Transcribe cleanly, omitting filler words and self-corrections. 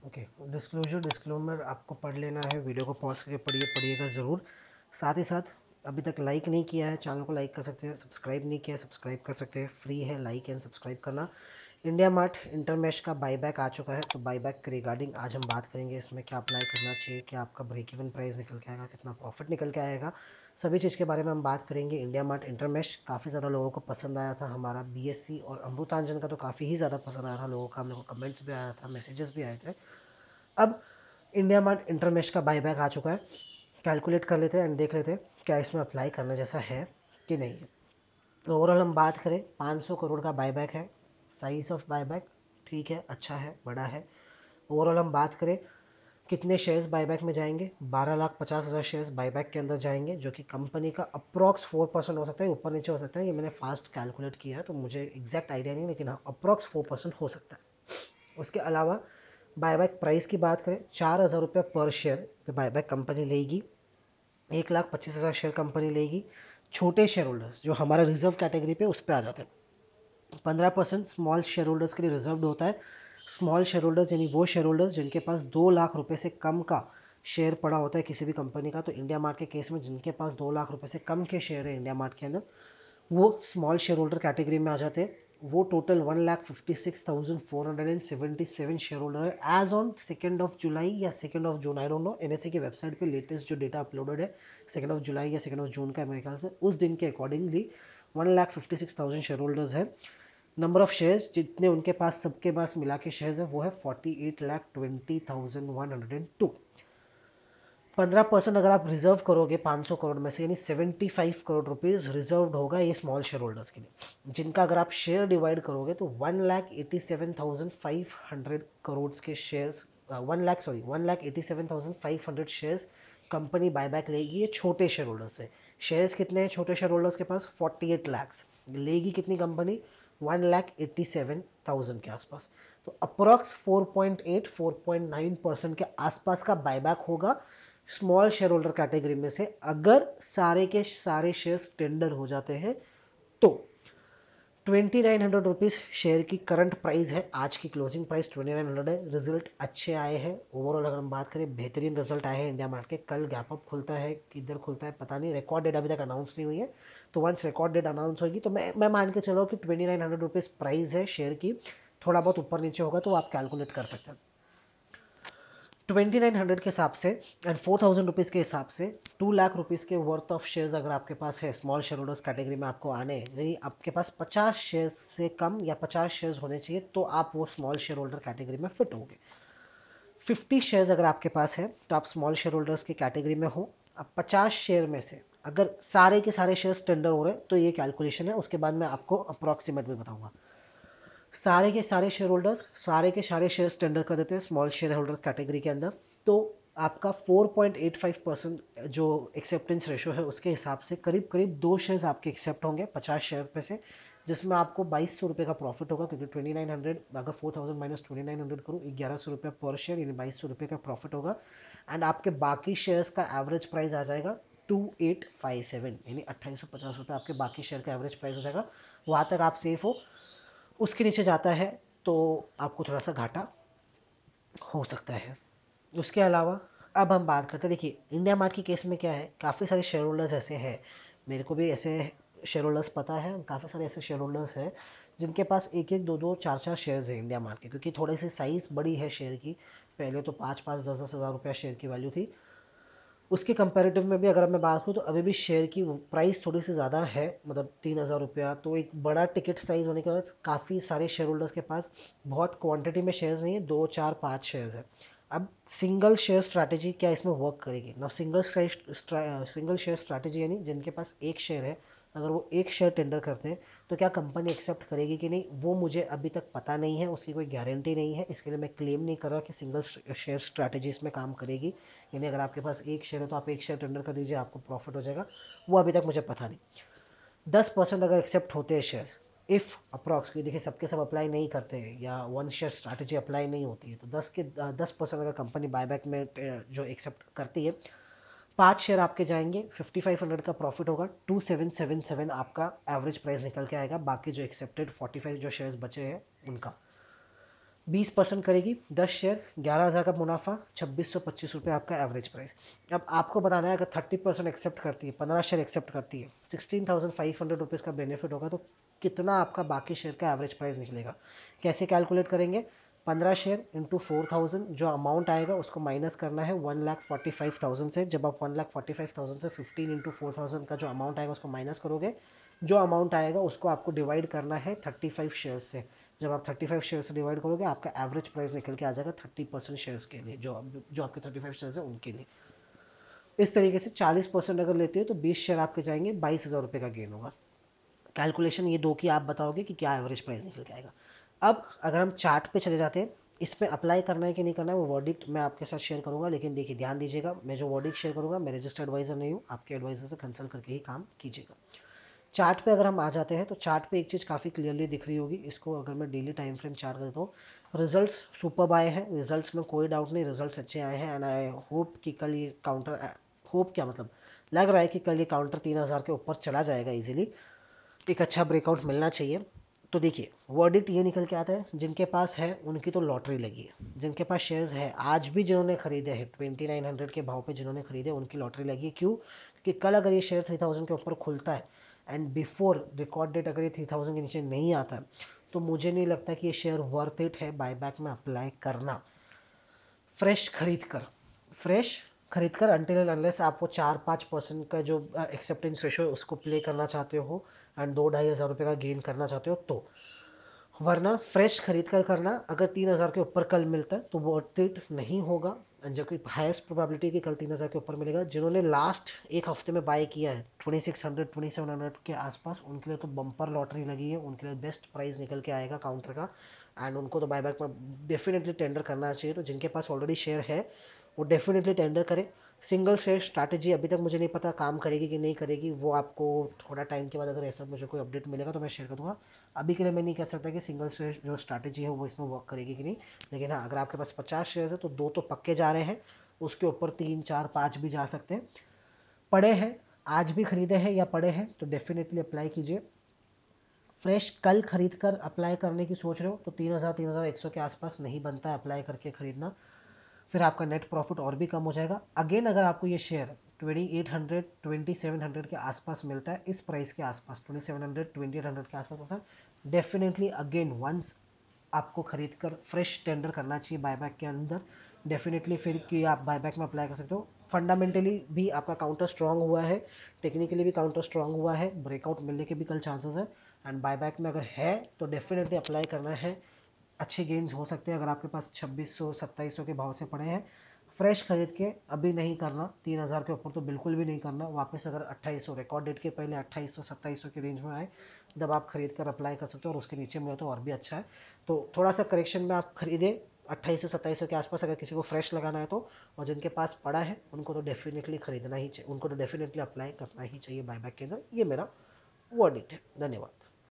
Okay, डिस्क्लोमर आपको पढ़ लेना है, वीडियो को पॉज करके पढ़िएगा ज़रूर। साथ ही साथ अभी तक लाइक नहीं किया है चैनल को लाइक कर सकते हैं, सब्सक्राइब नहीं किया है सब्सक्राइब कर सकते हैं, फ्री है लाइक एंड सब्सक्राइब करना। इंडिया मार्ट इंटरमेश का बाईबैक आ चुका है, तो बाईबैक के रिगार्डिंग आज हम बात करेंगे। इसमें क्या अप्लाई करना चाहिए, क्या आपका ब्रेक इवन प्राइस निकल के आएगा, कितना प्रॉफिट निकल के आएगा, सभी चीज़ के बारे में हम बात करेंगे। इंडिया मार्ट इंटरमेश काफ़ी ज़्यादा लोगों को पसंद आया था, हमारा बीएससी और अमृतांजन का तो काफ़ी ही ज़्यादा पसंद आया था लोगों का, हम लोग को कमेंट्स भी आया था, मैसेजेस भी आए थे। अब इंडिया मार्ट इंटरमेश का बाईबैक आ चुका है, कैलकुलेट कर लेते हैं एंड देख लेते हैं क्या इसमें अप्लाई करने जैसा है कि नहीं है। तो ओवरऑल हम बात करें, 500 करोड़ का बाईबैक है, साइज ऑफ बाईबैक ठीक है, अच्छा है, बड़ा है। ओवरऑल हम बात करें कितने शेयर्स बाईबैक में जाएंगे, 12,50,000 शेयर्स बाईबैक के अंदर जाएंगे, जो कि कंपनी का अप्रॉक्स 4% हो सकता है, ऊपर नीचे हो सकता है, ये मैंने फास्ट कैलकुलेट किया है तो मुझे एग्जैक्ट आइडिया नहीं, लेकिन हाँ अप्रॉक्स 4% हो सकता है। उसके अलावा बायबैक प्राइस की बात करें, 4,000 रुपये पर शेयर पे बायबैक कंपनी लेगी, 1,25,000 शेयर कंपनी लेगी। छोटे शेयर होल्डर्स जो हमारा रिजर्व कैटेगरी पे उस पर आ जाते हैं, 15% स्मॉल शेयर होल्डर्स के लिए रिजर्व होता है। स्मॉल शेयर होल्डर्स यानी वो शेयर होल्डर्स जिनके पास 2 लाख रुपए से कम का शेयर पड़ा होता है किसी भी कंपनी का। तो इंडिया मार्ट के केस में जिनके पास 2 लाख रुपए से कम के शेयर है इंडिया मार्ट के अंदर, वो स्मॉल शेयर होल्डर कैटेगरी में आ जाते हैं। वो टोटल 1,56,477 शेयर होल्डर है एज ऑन 2 जुलाई या 2 जून, आई डोंट नो, एनएसए की वेबसाइट पे लेटेस्ट जो डेटा अपलोडेड है 2 जुलाई या 2 जून का मेरे ख्याल से, उस दिन के अकॉर्डिंगली 1,56,000 शेयर होल्डर्स है। नंबर ऑफ शेयर्स जितने उनके पास, सबके पास मिला के शेयर्स है वो है 48,20,102। 15% अगर आप रिजर्व करोगे 500 करोड़ में से, यानी 75 करोड़ रुपीज़ रिजर्व होगा ये स्मॉल शेयर होल्डर्स के लिए, जिनका अगर आप शेयर डिवाइड करोगे तो 1,87,500 करोड़ के शेयर्स, 1,87,500 शेयर्स कंपनी बायबैक लेगी ये छोटे शेयर होल्डर्स से। शेयर्स कितने हैं छोटे शेयर होल्डर्स के पास, 48 लाख। लेगी कितनी कंपनी, 1,87,000 के आसपास। तो अप्रॉक्स 4.8-4.9% के आसपास का बायबैक होगा स्मॉल शेयर होल्डर कैटेगरी में से, अगर सारे के सारे शेयर्स टेंडर हो जाते हैं तो। 2,900 रुपीज़ शेयर की करंट प्राइस है, आज की क्लोजिंग प्राइस 2,900 है। रिजल्ट अच्छे आए हैं ओवरऑल, अगर हम बात करें बेहतरीन रिजल्ट आए हैं इंडिया मार्ट के। कल गैप अप खुलता है, किधर खुलता है पता नहीं, रिकॉर्ड डेट अभी तक अनाउंस नहीं हुई है, तो वंस रिकॉर्ड डेट अनाउंस होगी तो मैं मान के चलो कि 2,900 रुपीज़ प्राइस है शेयर की। थोड़ा बहुत ऊपर नीचे होगा तो आप कैलकुलेट कर सकते हैं। 2,900 के हिसाब से एंड 4,000 रुपीज़ के हिसाब से 2 लाख रुपीज़ के वर्थ ऑफ शेयर्स अगर आपके पास है स्मॉल शेयर होल्डर्स कैटेगरी में आपको आने हैं, यानी आपके पास 50 शेयर्स से कम या 50 शेयर्स होने चाहिए तो आप वो स्मॉल शेयर होल्डर कैटेगरी में फिट होंगे। 50 शेयर्स अगर आपके पास है तो आप स्मॉल शेयर होल्डर्स की कैटेगरी में हो। अब 50 शेयर में से अगर सारे के सारे शेयर्स टेंडर हो रहे हैं तो ये कैलकुलेशन है, उसके बाद मैं आपको अप्रॉक्सीमेट भी बताऊंगा। सारे के सारे शेयर होल्डर्स सारे के सारे शेयर्स टेंडर कर देते हैं स्मॉल शेयर होल्डर कैटेगरी के अंदर, तो आपका 4.85% जो एक्सेप्टेंस रेशो है उसके हिसाब से करीब करीब 2 शेयर्स आपके एक्सेप्ट होंगे 50 शेयर पे से, जिसमें आपको 2,200 रुपये का प्रॉफिट होगा, क्योंकि 2,900 अगर 4,000 माइनस 2,900 करूँ 1,100 रुपये पर शेयर, यानी 2,200 रुपये का प्रॉफिट होगा। एंड आपके बाकी शेयर्स का एवरेज प्राइस आ जाएगा 2,857, यानी 2,850 रुपये आपके बाकी शेयर का एवरेज प्राइस हो जाएगा। वहाँ तक आप सेफ हो। उसके नीचे जाता है तो आपको थोड़ा सा घाटा हो सकता है। उसके अलावा अब हम बात करते हैं, देखिए इंडिया मार्ट की केस में क्या है, काफ़ी सारे शेयर होल्डर्स ऐसे हैं, मेरे को भी ऐसे शेयर होल्डर्स पता है, काफ़ी सारे ऐसे शेयर होल्डर्स हैं जिनके पास एक एक दो दो चार चार शेयर्स हैं इंडिया मार्ट के, क्योंकि थोड़ी सी साइज़ बड़ी है शेयर की। पहले तो 5-5 10-10 हज़ार रुपया शेयर की वैल्यू थी, उसके कंपैरेटिव में भी अगर मैं बात करूँ तो अभी भी शेयर की प्राइस थोड़ी सी ज़्यादा है, मतलब 3,000 रुपया। तो एक बड़ा टिकट साइज़ होने के बाद काफ़ी सारे शेयर होल्डर्स के पास बहुत क्वांटिटी में शेयर्स नहीं है, 2 4 5 शेयर्स है। अब सिंगल शेयर स्ट्रैटेजी क्या इसमें वर्क करेगी ना, सिंगल शेयर स्ट्रैटेजी यानी जिनके पास एक शेयर है, अगर वो एक शेयर टेंडर करते हैं तो क्या कंपनी एक्सेप्ट करेगी कि नहीं, वो मुझे अभी तक पता नहीं है, उसकी कोई गारंटी नहीं है, इसके लिए मैं क्लेम नहीं कर रहा कि सिंगल शेयर स्ट्रैटेजी इसमें काम करेगी। यानी अगर आपके पास एक शेयर है तो आप एक शेयर टेंडर कर दीजिए, आपको प्रॉफिट हो जाएगा, वो अभी तक मुझे पता नहीं। 10% अगर एक्सेप्ट होते हैं शेयर्स, इफ़ अप्रॉक्स, देखिए सबके सब अप्लाई नहीं करते हैं या वन शेयर स्ट्रैटेजी अप्लाई नहीं होती है, तो 10% अगर कंपनी बायबैक में जो एक्सेप्ट करती है, 5 शेयर आपके जाएंगे, 5,500 का प्रॉफिट होगा, 2,777 आपका एवरेज प्राइस निकल के आएगा, बाकी जो एक्सेप्टेड 45 जो शेयर्स बचे हैं उनका। 20% करेगी, 10 शेयर 11,000 का मुनाफा, 2625 रुपये आपका एवरेज प्राइस। अब आपको बताना है, अगर 30% एक्सेप्ट करती है, 15 शेयर एक्सेप्ट करती है, 16,500 रुपीज़ का बेनिफिट होगा, तो कितना आपका बाकी शेयर का एवरेज प्राइस निकलेगा। कैसे कैलकुलेट करेंगे, 15 शेयर इंटू 4,000, जो अमाउंट आएगा उसको माइनस करना है 1,45,000 से। जब आप 1,45,000 से 15 इंटू 4,000 का जो अमाउंट आएगा उसको माइनस करोगे, जो अमाउंट आएगा उसको आपको डिवाइड करना है 35 शेयर से। जब आप 35 शेयर से डिवाइड करोगे, आपका एवरेज प्राइस निकल के आ जाएगा 30% शेयर्स के लिए, जो आपके 35 शेयर्स है उनके लिए। इस तरीके से 40% अगर लेते हो तो 20 शेयर आपके जाएंगे, 22,000 रुपये का गेन होगा। कैलकुलेशन ये दो की आप बताओगे कि क्या एवरेज प्राइस निकल के आएगा। अब अगर हम चार्ट पे चले जाते हैं, इसमें अप्लाई करना है कि नहीं करना है वो वर्डिक्ट मैं आपके साथ शेयर करूंगा, लेकिन देखिए ध्यान दीजिएगा, मैं जो वर्डिक्ट शेयर करूंगा मैं रजिस्टर्ड एडवाइजर नहीं हूँ, आपके एडवाइजर से कंसल्ट करके ही काम कीजिएगा। चार्ट पे अगर हम आ जाते हैं तो चार्ट पे एक चीज़ काफ़ी क्लियरली दिख रही होगी, इसको अगर मैं डेली टाइम फ्रेम चार्ट करता हूँ, रिजल्ट्स सुपर आए हैं, रिजल्ट्स में कोई डाउट नहीं, रिजल्ट्स अच्छे आए हैं। एंड आई होप कि कल ये काउंटर, होप क्या मतलब, लग रहा है कि कल ये काउंटर 3,000 के ऊपर चला जाएगा इजीली, एक अच्छा ब्रेकआउट मिलना चाहिए। तो देखिए वर्डिक्ट ये निकल के आता है, जिनके पास है उनकी तो लॉटरी लगी है, जिनके पास शेयर्स है आज भी जिन्होंने खरीदे हैं 2900 के भाव पे जिन्होंने खरीदे, उनकी लॉटरी लगी है। क्यों? क्योंकि कल अगर ये शेयर 3000 के ऊपर खुलता है एंड बिफोर रिकॉर्ड डेट अगर ये 3000 के नीचे नहीं आता है, तो मुझे नहीं लगता कि ये शेयर वर्थ इट है बायबैक में अप्लाई करना। फ्रेश खरीद कर, फ्रेश खरीद कर अनटिल एंड अनलेस आप वो 4-5% का जो एक्सेप्टेंस रेशो है उसको प्ले करना चाहते हो एंड 2-2,500 रुपये का गेन करना चाहते हो तो, वरना फ्रेश खरीद कर करना। अगर 3,000 के ऊपर कल मिलता है तो वर्थ इट नहीं होगा, जो कि हाईएस्ट प्रोबेबिलिटी कि कल 3,000 के ऊपर मिलेगा। जिन्होंने लास्ट एक हफ्ते में बाय किया है 2600 2700 के आसपास, उनके लिए तो बम्पर लॉटरी लगी है, उनके लिए बेस्ट प्राइस निकल के आएगा काउंटर का, एंड उनको तो बायबैक में डेफिनेटली टेंडर करना चाहिए। तो जिनके पास ऑलरेडी शेयर है वो डेफिनेटली टेंडर करें। सिंगल शेयर स्ट्रैटेजी अभी तक मुझे नहीं पता काम करेगी कि नहीं करेगी, वो आपको थोड़ा टाइम के बाद अगर ऐसा मुझे कोई अपडेट मिलेगा तो मैं शेयर कर दूंगा। अभी के लिए मैं नहीं कह सकता कि सिंगल शेयर जो स्ट्रैटेजी है वो इसमें वर्क करेगी कि नहीं, लेकिन हाँ अगर आपके पास 50 शेयर है तो 2 तो पक्के जा रहे हैं, उसके ऊपर 3 4 5 भी जा सकते हैं। पड़े हैं, आज भी खरीदे हैं या पड़े हैं तो डेफिनेटली अप्लाई कीजिए। फ्रेश कल खरीद कर अप्लाई करने की सोच रहे हो तो 3,000 3,100 के आसपास नहीं बनता है अप्लाई करके खरीदना, फिर आपका नेट प्रॉफिट और भी कम हो जाएगा। अगेन अगर आपको ये शेयर 2800 2700 के आसपास मिलता है, इस प्राइस के आसपास 2700 2800 के आसपास मिलता है, डेफिनेटली अगेन वंस आपको खरीद कर फ्रेश टेंडर करना चाहिए बायबैक के अंदर, डेफिनेटली फिर कि आप बायबैक में अप्लाई कर सकते हो। फंडामेंटली भी आपका काउंटर स्ट्रांग हुआ है, टेक्निकली भी काउंटर स्ट्रांग हुआ है, ब्रेकआउट मिलने के भी कल चांसेस है, एंड बायबैक में अगर है तो डेफिनेटली अप्लाई करना है। अच्छे गेन्स हो सकते हैं अगर आपके पास 2600 2700 के भाव से पड़े हैं। फ्रेश खरीद के अभी नहीं करना, 3,000 के ऊपर तो बिल्कुल भी नहीं करना। वापस अगर 2800 रिकॉर्ड डेट के पहले 2800 2700 के रेंज में आए तब आप खरीद कर अप्लाई कर सकते हो, और उसके नीचे में तो और भी अच्छा है। तो थोड़ा सा करेक्शन में आप खरीदें 2800 2700 के आसपास अगर किसी को फ्रेश लगाना है तो, और जिनके पास पड़ा है उनको तो डेफिनेटली खरीदना ही चाहिए, उनको तो डेफिनेटली अप्लाई करना ही चाहिए बायबैक के अंदर। ये मेरा वर्डिक्ट है। धन्यवाद।